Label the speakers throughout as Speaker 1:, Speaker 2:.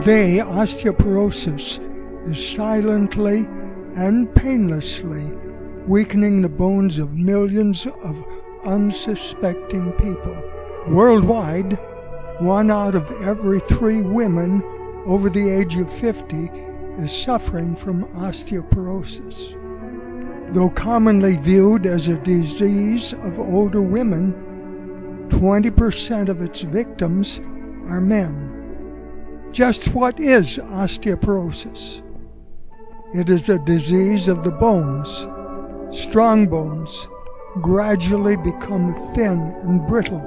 Speaker 1: Today, osteoporosis is silently and painlessly weakening the bones of millions of unsuspecting people. Worldwide, 1 out of every 3 women over the age of 50 is suffering from osteoporosis. Though commonly viewed as a disease of older women, 20% of its victims are men. Just what is osteoporosis? It is a disease of the bones. Strong bones gradually become thin and brittle,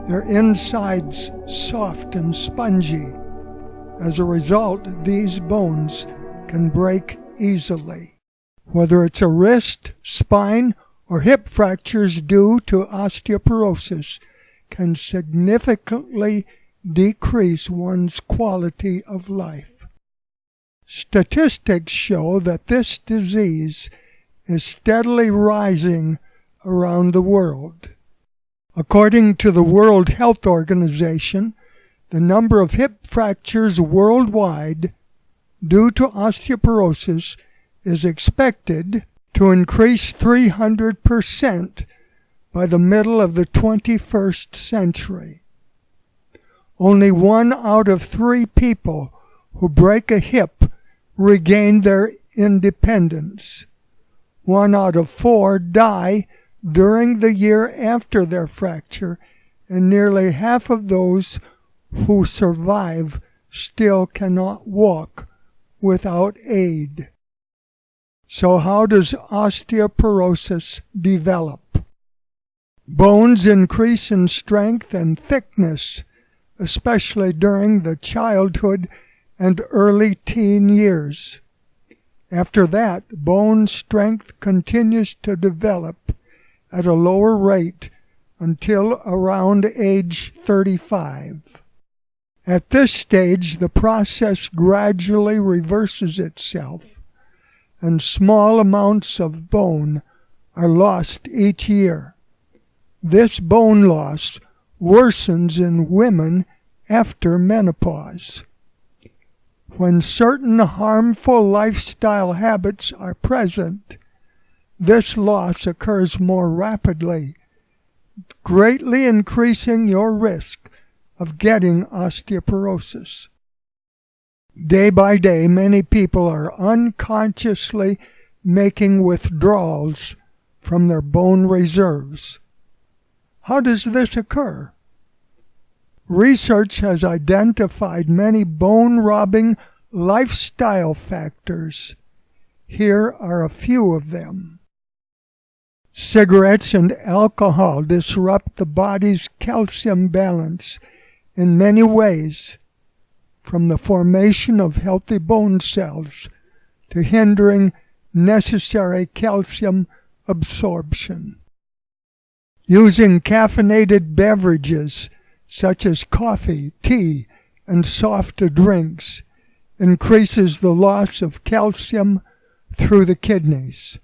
Speaker 1: their insides soft and spongy. As a result, these bones can break easily. Whether it's a wrist, spine, or hip fractures due to osteoporosis can significantly decrease one's quality of life. Statistics show that this disease is steadily rising around the world. According to the World Health Organization, the number of hip fractures worldwide due to osteoporosis is expected to increase 300% by the middle of the 21st century. Only 1 out of 3 people who break a hip regain their independence. 1 out of 4 die during the year after their fracture, and nearly half of those who survive still cannot walk without aid. So how does osteoporosis develop? Bones increase in strength and thickness, especially during the childhood and early teen years. After that, bone strength continues to develop at a lower rate until around age 35. At this stage, the process gradually reverses itself, and small amounts of bone are lost each year. This bone loss worsens in women after menopause. When certain harmful lifestyle habits are present, this loss occurs more rapidly, greatly increasing your risk of getting osteoporosis. Day by day, many people are unconsciously making withdrawals from their bone reserves. How does this occur? Research has identified many bone-robbing lifestyle factors. Here are a few of them. Cigarettes and alcohol disrupt the body's calcium balance in many ways, from the formation of healthy bone cells to hindering necessary calcium absorption. Using caffeinated beverages such as coffee, tea, and soft drinks increases the loss of calcium through the kidneys.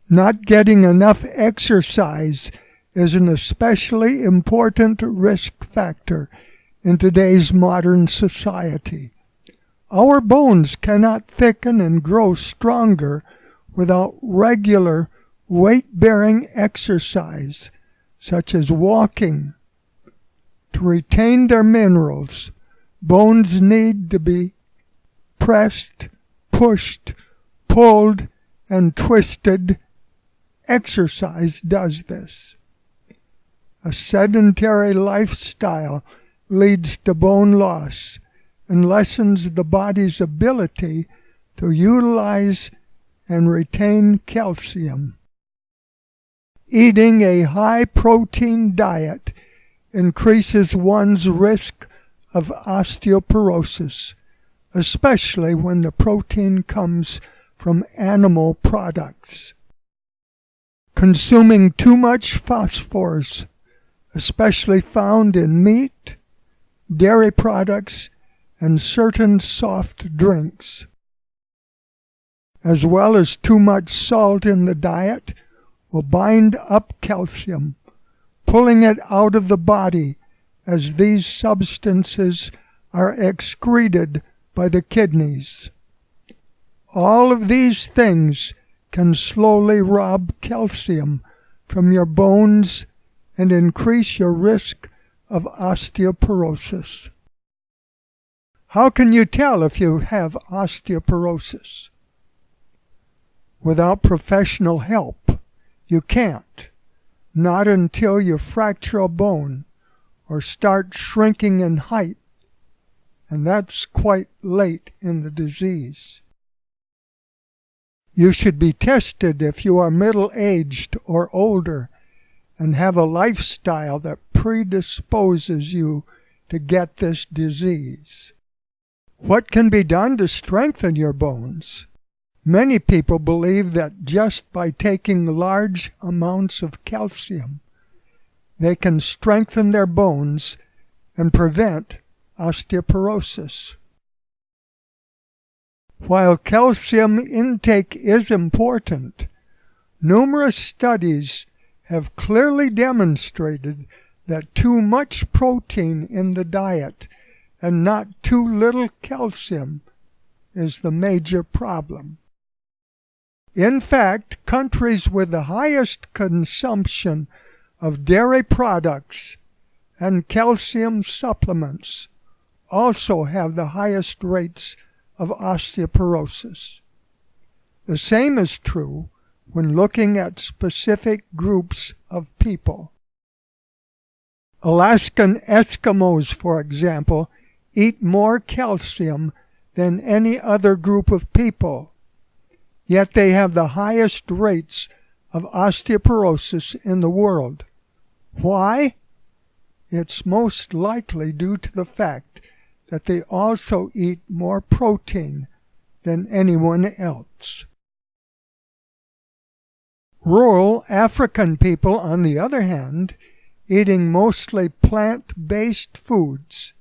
Speaker 1: Not getting enough exercise is an especially important risk factor in today's modern society. Our bones cannot thicken and grow stronger without regular weight-bearing exercise, such as walking. To retain their minerals, bones need to be pressed, pushed, pulled, and twisted. Exercise does this. A sedentary lifestyle leads to bone loss and lessens the body's ability to utilize and retain calcium. Eating a high-protein diet increases one's risk of osteoporosis, especially when the protein comes from animal products. Consuming too much phosphorus, especially found in meat, dairy products, and certain soft drinks, as well as too much salt in the diet, will bind up calcium, pulling it out of the body as these substances are excreted by the kidneys. All of these things can slowly rob calcium from your bones and increase your risk of osteoporosis. How can you tell if you have osteoporosis? Without professional help, you can't. Not until you fracture a bone or start shrinking in height, and that's quite late in the disease. You should be tested if you are middle-aged or older and have a lifestyle that predisposes you to get this disease. What can be done to strengthen your bones? Many people believe that just by taking large amounts of calcium, they can strengthen their bones and prevent osteoporosis. While calcium intake is important, numerous studies have clearly demonstrated that too much protein in the diet and not too little calcium is the major problem. In fact, countries with the highest consumption of dairy products and calcium supplements also have the highest rates of osteoporosis. The same is true when looking at specific groups of people. Alaskan Eskimos, for example, eat more calcium than any other group of people, yet they have the highest rates of osteoporosis in the world. Why? It's most likely due to the fact that they also eat more protein than anyone else. Rural African people, on the other hand, eating mostly plant-based foods,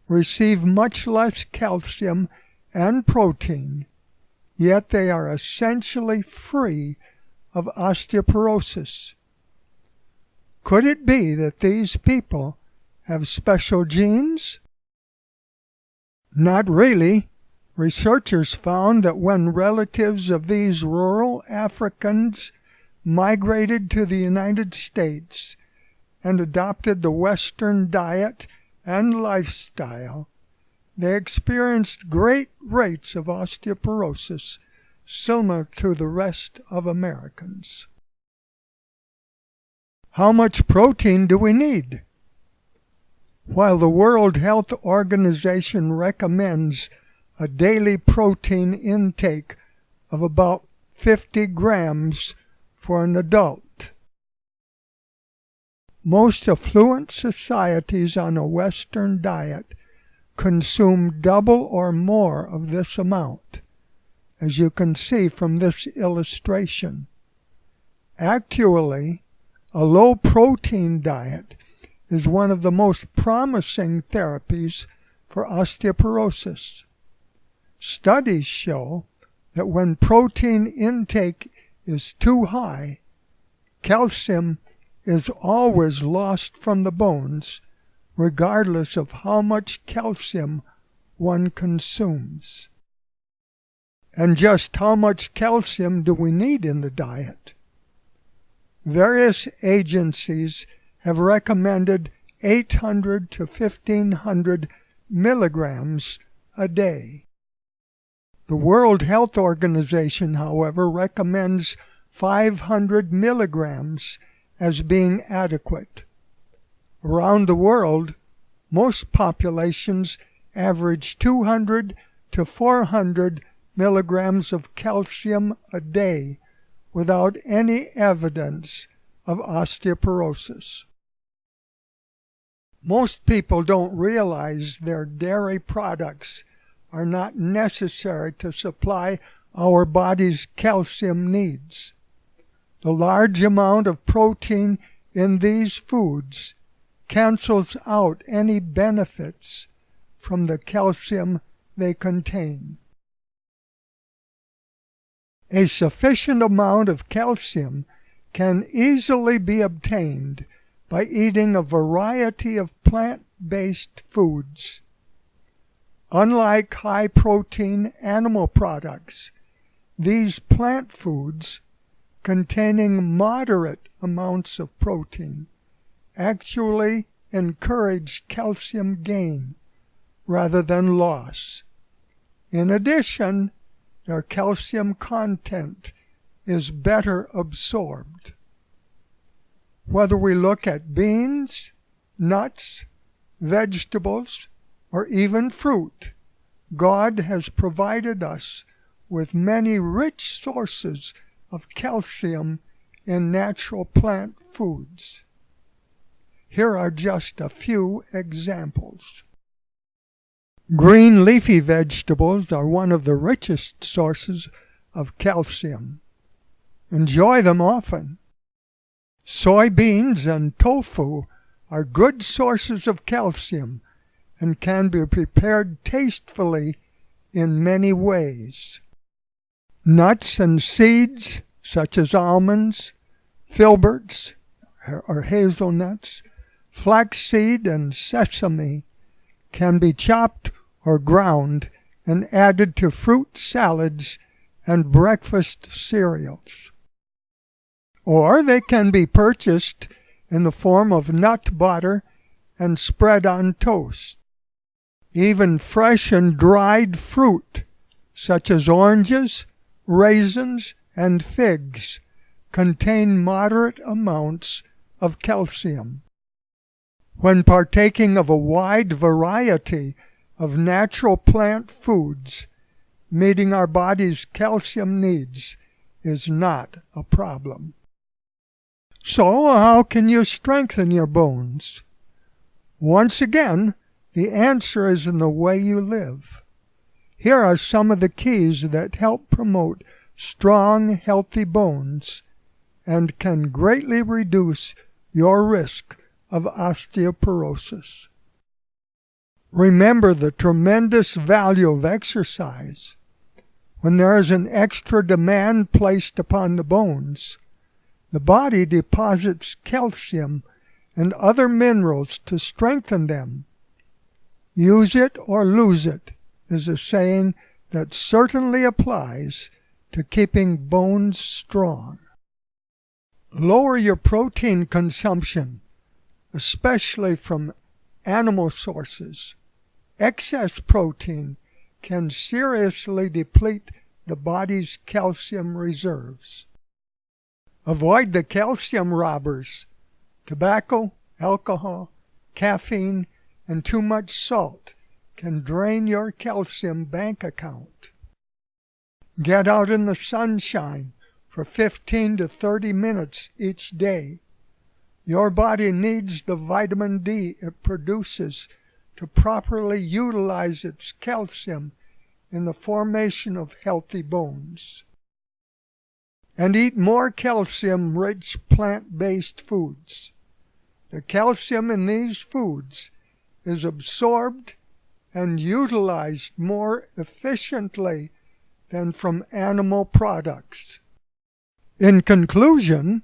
Speaker 1: receive much less calcium and protein, yet they are essentially free of osteoporosis. Could it be that these people have special genes? Not really. Researchers found that when relatives of these rural Africans migrated to the United States and adopted the Western diet and lifestyle, they experienced great rates of osteoporosis similar to the rest of Americans. How much protein do we need? While the World Health Organization recommends a daily protein intake of about 50 grams for an adult, most affluent societies on a Western diet consume double or more of this amount, as you can see from this illustration. Actually, a low-protein diet is one of the most promising therapies for osteoporosis. Studies show that when protein intake is too high, calcium is always lost from the bones, regardless of how much calcium one consumes. And just how much calcium do we need in the diet? Various agencies have recommended 800 to 1,500 milligrams a day. The World Health Organization, however, recommends 500 milligrams as being adequate. Around the world, most populations average 200 to 400 milligrams of calcium a day without any evidence of osteoporosis. Most people don't realize their dairy products are not necessary to supply our body's calcium needs. The large amount of protein in these foods cancels out any benefits from the calcium they contain. A sufficient amount of calcium can easily be obtained by eating a variety of plant-based foods. Unlike high-protein animal products, these plant foods, containing moderate amounts of protein, actually encourage calcium gain rather than loss. In addition, their calcium content is better absorbed. Whether we look at beans, nuts, vegetables, or even fruit, God has provided us with many rich sources of calcium in natural plant foods. Here are just a few examples. Green leafy vegetables are one of the richest sources of calcium. Enjoy them often. Soybeans and tofu are good sources of calcium and can be prepared tastefully in many ways. Nuts and seeds, such as almonds, filberts or hazelnuts, flaxseed and sesame, can be chopped or ground and added to fruit salads and breakfast cereals. Or they can be purchased in the form of nut butter and spread on toast. Even fresh and dried fruit, such as oranges, raisins, and figs, contain moderate amounts of calcium. When partaking of a wide variety of natural plant foods, meeting our body's calcium needs is not a problem. So, how can you strengthen your bones? Once again, the answer is in the way you live. Here are some of the keys that help promote strong, healthy bones and can greatly reduce your risk of osteoporosis. Remember the tremendous value of exercise. When there is an extra demand placed upon the bones, the body deposits calcium and other minerals to strengthen them. Use it or lose it is a saying that certainly applies to keeping bones strong. Lower your protein consumption, especially from animal sources. Excess protein can seriously deplete the body's calcium reserves. Avoid the calcium robbers: tobacco, alcohol, caffeine, and too much salt can drain your calcium bank account. Get out in the sunshine for 15 to 30 minutes each day. Your body needs the vitamin D it produces to properly utilize its calcium in the formation of healthy bones. And eat more calcium-rich plant-based foods. The calcium in these foods is absorbed and utilized more efficiently than from animal products. In conclusion,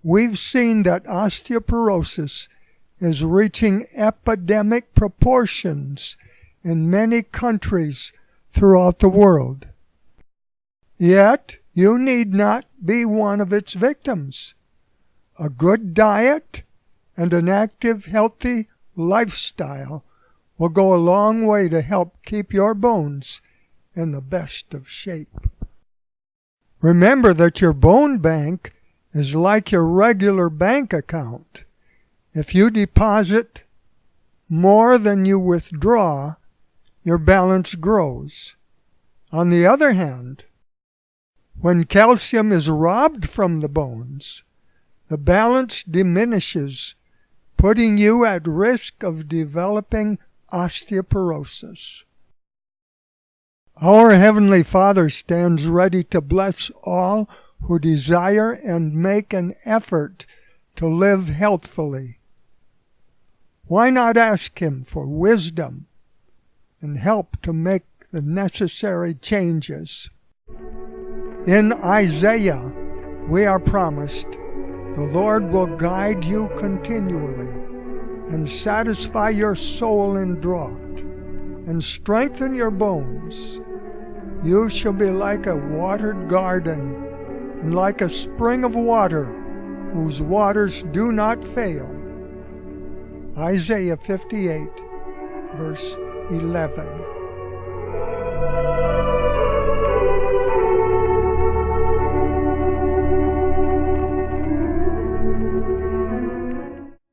Speaker 1: we've seen that osteoporosis is reaching epidemic proportions in many countries throughout the world. Yet, you need not be one of its victims. A good diet and an active, healthy lifestyle will go a long way to help keep your bones in the best of shape. Remember that your bone bank is like your regular bank account. If you deposit more than you withdraw, your balance grows. On the other hand, when calcium is robbed from the bones, the balance diminishes, putting you at risk of developing osteoporosis. Our Heavenly Father stands ready to bless all who desire and make an effort to live healthfully. Why not ask Him for wisdom and help to make the necessary changes? In Isaiah, we are promised, "The Lord will guide you continually and satisfy your soul in drought. and strengthen your bones. You shall be like a watered garden, and like a spring of water, whose waters do not fail. Isaiah 58, verse 11.